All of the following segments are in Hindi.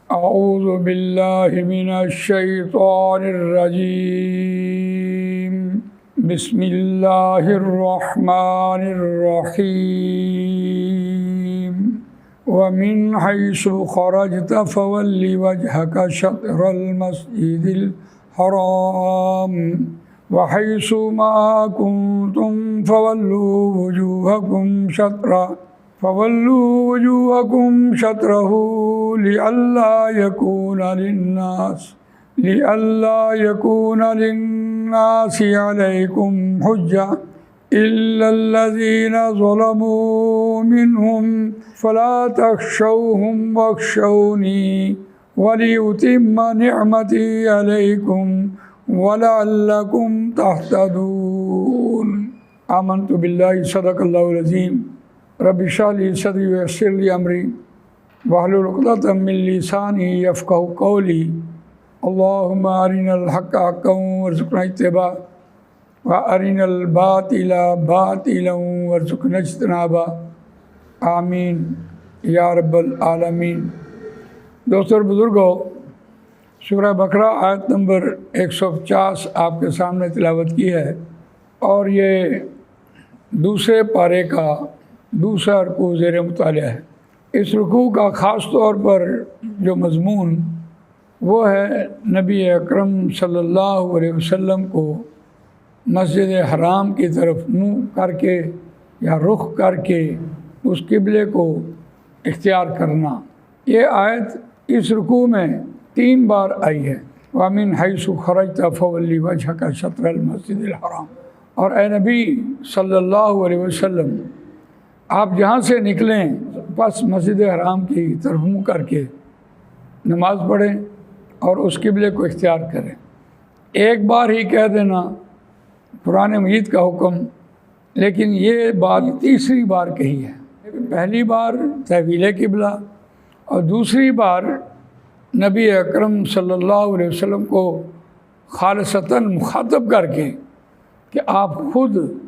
अऊज़ु बिल्लाहि मिनश्शैतानिर्रजीम। बिस्मिल्लाहिर्रहमानिर्रहीम। वमिन हैसु खरजत फवल्लि वजहक शत्रल मस्जिदिल हराम वहैसु मा कुंतुम फवल्लु वजूहकुम शत्रहु लिअल्ला यकून लिन्नासि अलैकुम हुज्जा इल्लल्लज़ीना ज़लमू मिनहुम फला तख्शौहुम वख्शौनी वलियुतिम्म निअमती अलैकुम वलअल्लकुम तहतदून। आमन्तु बिल्लाहि सदक़ल्लाहुल अज़ीम। रब्बि इश्रह ली सदरी वयस्सिर ली अमरी वहलुल उक़दतम मिन लिसानी यफ़क़हू क़ौली। अल्लाहुम्मा अरिनल हक़्क़ हक़्क़न वरज़ुक़ना इत्तिबाअह व अरिनल बातिला बातिलन वरज़ुक़ना इज्तनाबह। आमीन या रब्बल आलमीन। दोस्तों बुज़ुर्गों, सूरह बकरा आयत नंबर 150 आपके सामने तिलावत की है और ये दूसरे पारे का दूसरा रुकू ज़ेर मुतालिया है। इस रुकू का ख़ास तौर पर जो मज़मून वो है नबी अकरम सल्लल्लाहु अलैहि वसल्लम को मस्जिद हराम की तरफ मुँह करके या रुख करके उस किबले को इख्तियार करना। ये आयत इस रुकू में 3 बार आई है। वामिन हैसु खरजत फवल्लि वजहक शत्रल मस्जिदिल हराम। और ए नबी सल्लल्लाहु अलैहि वसल्लम, आप जहाँ से निकलें बस मस्जिद हराम की तरफ मुँह करके नमाज़ पढ़ें और उस किबले को इख्तियार करें। एक बार ही कह देना कुरान मजीद का हुक्म, लेकिन ये बात तीसरी बार कही है। पहली बार तहवील किबला और दूसरी बार नबी अकरम सल्लल्लाहु अलैहि वसल्लम को खालिसतन मुखातब करके कि आप खुद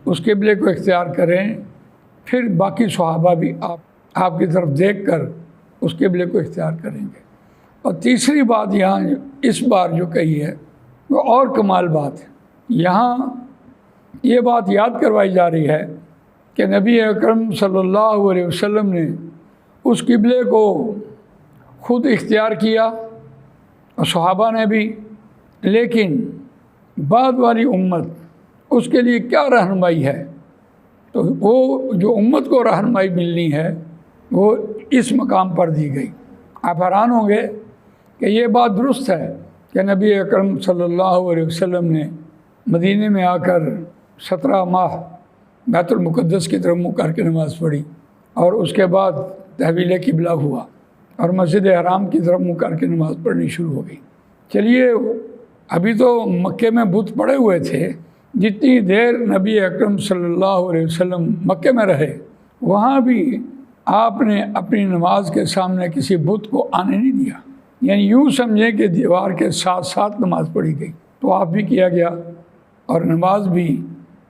उस किबले को इख्तियार करें, फिर बाकी सहाबा भी आपकी तरफ देखकर उस किबले को इख्तियार करेंगे। और तीसरी बात यहाँ इस बार जो कही है वो और कमाल बात है। यहाँ ये बात याद करवाई जा रही है कि नबी अकरम सल्लल्लाहु अलैहि वसल्लम ने उस किबले को खुद इख्तियार किया और सहाबा ने भी, लेकिन बाद वाली उम्मत उसके लिए क्या रहनुमाई है, तो वो जो उम्मत को रहनुमाई मिलनी है वो इस मकाम पर दी गई। आप हैरान होंगे कि ये बात दुरुस्त है कि नबी अकरम सल्लल्लाहु अलैहि वसल्लम ने मदीने में आकर 17 माह बैतुल मुक़द्दस की तरफ मुँह करके नमाज़ पढ़ी और उसके बाद तहवील किबला हुआ और मस्जिद हराम की तरफ मुँह करके नमाज़ पढ़नी शुरू हो गई। चलिए, अभी तो मक्के में बुत पड़े हुए थे। जितनी देर नबी अकरम सल्लल्लाहु अलैहि वसल्लम मक्के में रहे वहाँ भी आपने अपनी नमाज के सामने किसी बुत को आने नहीं दिया। यानी यूँ समझें कि दीवार के साथ साथ नमाज़ पढ़ी गई। तो आप भी किया गया और नमाज भी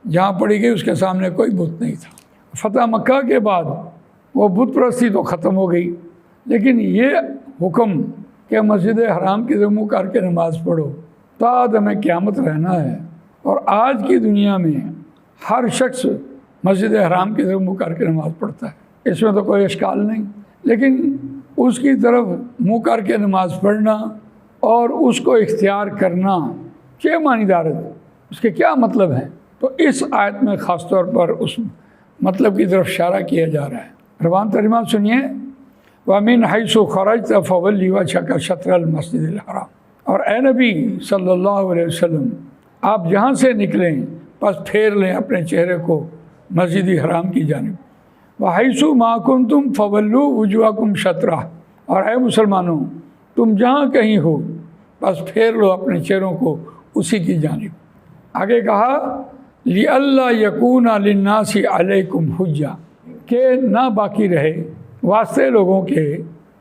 जहाँ पढ़ी गई उसके सामने कोई बुत नहीं था। फ़तह मक्का के बाद वो बुत परस्ती तो ख़त्म हो गई, लेकिन ये हुक्म कि मस्जिद हराम की तरफ मुँह करके नमाज़ पढ़ो तादम क़यामत रहना है। और आज की दुनिया में हर शख्स मस्जिद हराम की तरफ मुँह करके नमाज़ पढ़ता है, इसमें तो कोई इश्काल नहीं। लेकिन उसकी तरफ मुँह करके नमाज़ पढ़ना और उसको इख्तियार करना क्या मानीदार है, उसके क्या मतलब है, तो इस आयत में ख़ास तौर पर उस मतलब की तरफ इशारा किया जा रहा है। रवान तर्जुमा सुनिए। वमिन हैसु खरजत फवल्लि वजहक शत्रल मस्जिदिल हराम। और ए नबी सल्लल्लाहु अलैहि वसल्लम, आप जहाँ से निकलें बस फेर लें अपने चेहरे को मस्जिद हराम की जानिब। वहैसु मा कुंतुम फवल्लु वुजूहकुम शत्रह। और ए मुसलमानों, तुम जहाँ कहीं हो बस फेर लो अपने चेहरों को उसी की जानिब। आगे कहा लिअल्ला यकूना लिन्नासि अलैकुम हुज्जा, के ना बाकी रहे वास्ते लोगों के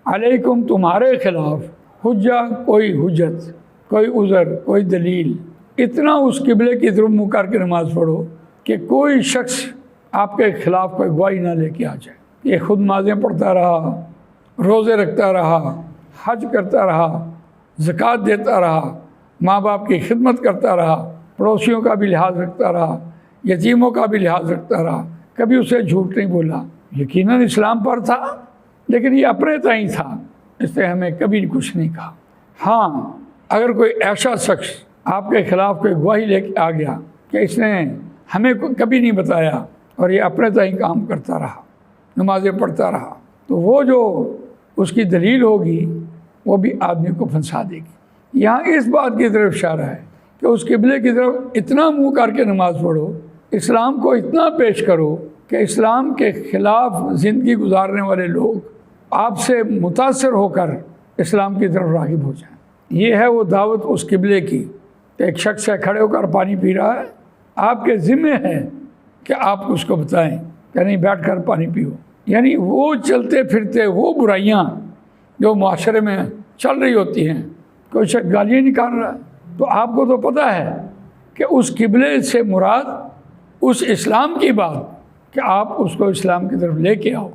अलैकुम तुम्हारे ख़िलाफ़ हुज्जा, कोई हुज्जत, कोई उज़र, कोई दलील। इतना उस किबले की तरफ मुँह करके नमाज़ पढ़ो कि कोई शख्स आपके ख़िलाफ़ कोई गवाही ना लेके आ जाए। ये खुद नमाज़ें पढ़ता रहा, रोज़े रखता रहा, हज करता रहा, ज़कात देता रहा, माँ बाप की खिदमत करता रहा, पड़ोसियों का भी लिहाज रखता रहा, यतीमों का भी लिहाज रखता रहा, कभी उसे झूठ नहीं बोला। यकीनन इस्लाम पर था, लेकिन ये अपने ताई था, इसलिए हमें कभी कुछ नहीं कहा। हाँ, अगर कोई ऐसा शख्स आपके ख़िलाफ़ कोई गवाही लेके आ गया कि इसने हमें कभी नहीं बताया और ये अपने ताई काम करता रहा, नमाज़ें पढ़ता रहा, तो वो जो उसकी दलील होगी वो भी आदमी को फंसा देगी। यहाँ इस बात की तरफ इशारा है कि उस किबले की तरफ इतना मुँह करके नमाज़ पढ़ो, इस्लाम को इतना पेश करो कि इस्लाम के ख़िलाफ़ ज़िंदगी गुजारने वाले लोग आपसे मुतासर होकर इस्लाम की तरफ राग़िब हो जाएं। ये है वो दावत उस किबले की। एक शख्स है खड़े होकर पानी पी रहा है, आपके ज़िम्मे है कि आप उसको बताएं कि नहीं बैठ कर पानी पियो। यानी वो चलते फिरते वो बुराइयाँ जो माशरे में चल रही होती हैं, कोई शख्स गालियाँ निकाल रहा है, तो आपको तो पता है कि उस किबले से मुराद उस इस्लाम की बात कि आप उसको इस्लाम की तरफ लेके आओ,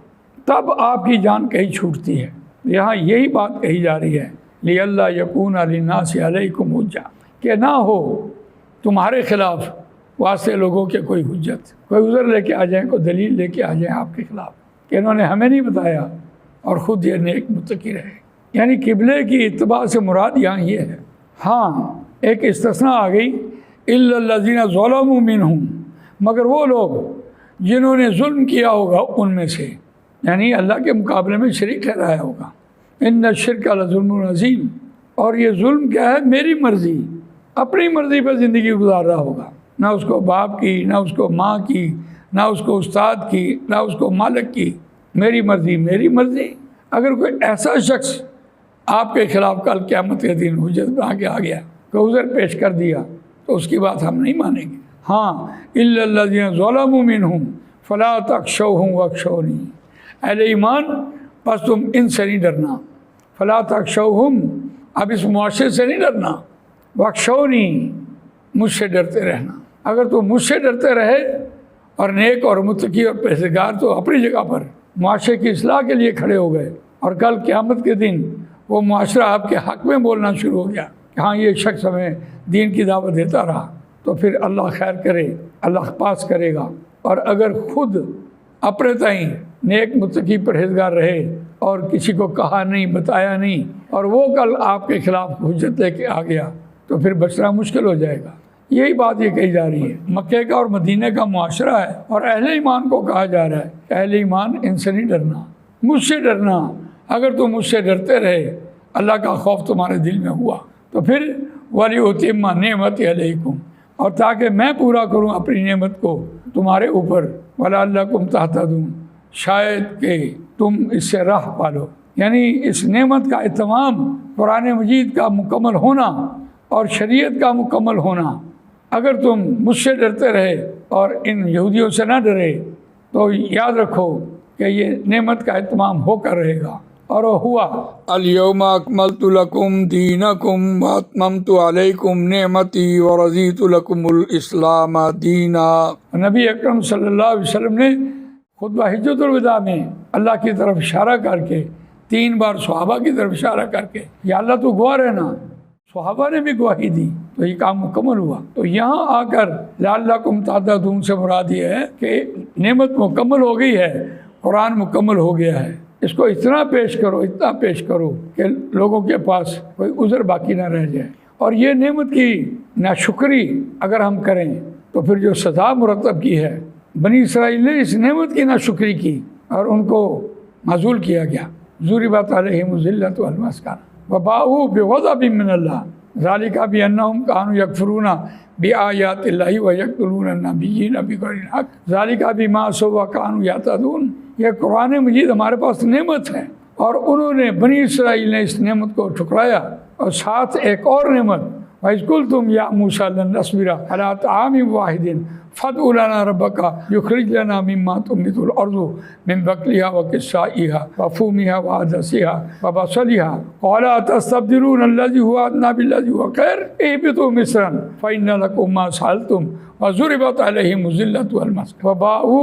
तब आपकी जान कहीं छूटती है। यहाँ यही बात कही जा रही है, लिअल्ला यकून लिन्नासि अलैकुम हुज्जा, कि ना हो तुम्हारे ख़िलाफ़ वास्ते लोगों के कोई हुज्जत, कोई उज़र लेके आ जाए, कोई दलील लेके आ जाए आपके ख़िलाफ़ कि इन्होंने हमें नहीं बताया और ख़ुद ये नेक मुत्तकी रहे। यानी किबले की इत्तिबा से मुराद यहाँ ये है। हाँ, एक इस्तिस्ना आ गई, इल्लल्लज़ीना ज़लमू मिनहुम, मगर वो लोग जिन्होंने जुल्म किया होगा उनमें से, यानी अल्लाह के मुकाबले में शरीक ठहराया होगा। इन्न शिर्क लज़ुल्मुन अज़ीम, और ये जुल्म क्या है, मेरी मर्ज़ी, अपनी मर्ज़ी पर ज़िंदगी गुजार रहा होगा, ना उसको बाप की, ना उसको माँ की, ना उसको उस्ताद की, ना उसको मालिक की, मेरी मर्ज़ी मेरी मर्ज़ी। अगर कोई ऐसा शख्स आपके ख़िलाफ़ कल क़यामत के दिन हुज्जत बना के आ गया, कोई उज़र पेश कर दिया, तो उसकी बात हम नहीं मानेंगे। हाँ, इल्लल्लज़ीना ज़लमू मिनहुम फ़ला तख़शौहुम वख़शौनी, अहले ईमान बस तुम इनसे नहीं डरना, फ़ला तख़शौहुम, अब इस मुआशरे से नहीं डरना, वख़शौनी, मुझसे डरते रहना। अगर तुम मुझसे डरते रहे और नेक और मुत्तकी और परहेज़गार तो अपनी जगह पर मुआशरे की इस्लाह के लिए खड़े हो गए, और कल क़यामत के दिन वो मुआशरा आपके हक़ में बोलना शुरू हो गया कि हाँ ये शख्स हमें दीन की दावत देता रहा, तो फिर अल्लाह खैर करे, अल्लाह पास करेगा। और अगर ख़ुद अपने ताई नेक मुत्तकी परहेज़गार रहे और किसी को कहा नहीं, बताया नहीं, और वो कल आपके ख़िलाफ़ हुज्जत लेके आ गया, तो फिर बचना मुश्किल हो जाएगा। यही बात ये कही जा रही है। मक्के का और मदीने का मुआशरा है और अहले ईमान को कहा जा रहा है, अहले ईमान इनसे नहीं डरना, मुझसे डरना। अगर तुम मुझसे डरते रहे, अल्लाह का खौफ तुम्हारे दिल में हुआ, तो फिर वलिउतिम्मा नेमती अलैकुम, और ताकि मैं पूरा करूं अपनी नेमत को तुम्हारे ऊपर, वलअल्लकुम तहतदून, शायद कि तुम इससे राह पालो। यानी इस नेमत का इत्माम, कुरान मजीद का मुकम्मल होना और शरीयत का मुकम्मल होना, अगर तुम मुझसे डरते रहे और इन यहूदियों से ना डरे, तो याद रखो कि ये नेमत का इत्माम होकर रहेगा। और हुआ अल-यौमा अकमलतु लकुम दीनकुम व अतममतु अलैकुम नेमती व रज़ीतु लकुमुल इस्लाम दीना। नबी अकरम सल्लल्लाहु अलैहि वसल्लम ने खुतबा हिज्जतुल विदा में अल्लाह की तरफ इशारा करके 3 बार सहाबा की तरफ इशारा करके, या अल्लाह तो गवाह रहना, सहाबा ने भी गवाही दी, तो ये काम मुकम्मल हुआ। तो यहाँ आकर लअल्लकुम तहतदून से मुराद ये है कि नेमत मुकम्मल हो गई है, कुरान मुकम्मल हो गया है, इसको इतना पेश करो, इतना पेश करो कि लोगों के पास कोई उज़र बाकी ना रह जाए। और ये नेमत की नाशुक्री अगर हम करें तो फिर जो सज़ा मुरतब की है, बनी इसराइल ने इस नेमत की नाशुक्री की और उनको माज़ूल किया गया। ज़ुरिबत अलैहिमुज़ ज़िल्लतु वल मस्कन व बाऊ बिग़ज़बिन मिनल्लाह ज़ालिका बिअन्नहुम कानू यकफ़ुरूना बिआयातिल्लाहि व यक़्तुलूना नबिय्यीना बिग़ैरिल हक़ ज़ालिका बिमा असौ व कानू यअतदून। यह कुरान मजीद हमारे पास नेमत है और उन्होंने बनी इसराइल ने इस नेमत को ठुकराया। और साथ एक और नेमत, वइज़ तुम या मूसा लन नस्बिरा अला ताआमिन वाहिदिन फदउ लना रब्बका युखरिज लना मिम्मा तुंबितुल अर्ज़ु मिन बक़लिहा व किस्साइहा व फूमिहा व अदसिहा व बसलिहा क़ाला तस्तब्दिलूना अल्लज़ी हुवा अदना बिल्लज़ी हुवा खैर इहबितू मिस्रन फ़इन्ना लकुम मा सअल्तुम व ज़ुरिबत अलैहिमुज़ ज़िल्लतु वल मस्कन व बाऊ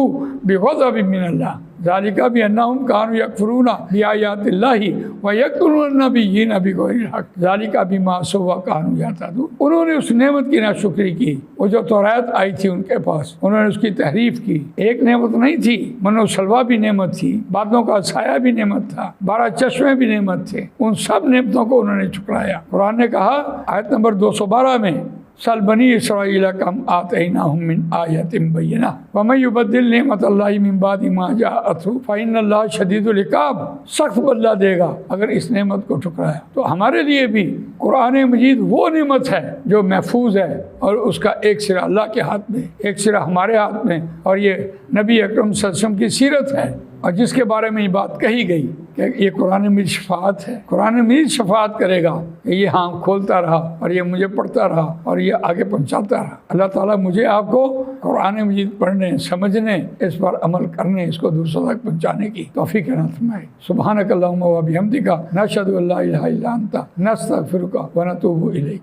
बिग़ज़बिन मिनल्लाह। ज़ालिका बिअन्नहुम कानू यकफुरूना बिआयातिल्लाहि व यक़्तुलून नबिय्यीन बिग़ैरिल हक़ ज़ालिका बिमा असौ व कानू यअतदून। उन्होंने उस नेमत की नाशुक्री की, वो जो तौरात आई थी उनके पास, उन्होंने उसकी तहरीफ की। एक नेमत नहीं थी, मनो सलवा भी नेमत थी, बादलों का साया भी नेमत था, 12 चश्मे भी नेमत थे। उन सब नेमतों को उन्होंने ठुकराया। कुरान ने कहा आयत नंबर 212 में, सल बनी इसराईल कम आतैनाहुम मिन आयतिन बय्यिना व मन युबद्दिल निअमतल्लाहि मिन बादि मा जाअतहु फइन्नल्लाह शदीदुल इक़ाब। सख्त बदला देगा अगर इस नेमत को ठुकराया। तो हमारे लिए भी कुरान मजीद वो नेमत है जो महफूज है और उसका एक सिरा अल्लाह के हाथ में, एक सिरा हमारे हाथ में, और ये नबी अकरम सल्लल्लाहु अलैहि वसल्लम की सीरत है, और जिसके बारे में ये बात कही गई कि ये कुरान मजीद शफाअत है। कुरान मजीद शफाअत करेगा कि ये हाँ खोलता रहा और ये मुझे पढ़ता रहा और ये आगे पहुँचाता रहा। अल्लाह ताला मुझे आपको कुरान मजीद पढ़ने, समझने, इस पर अमल करने, इसको दूसरों तक पहुँचाने की तौफीक अता फरमाए। सुब्हानक अल्लाहुम्मा व बिहम्दिका नशहदु अल्ला इलाहा इल्ला अंता नस्तगफिरुका व नतूबु इलैक।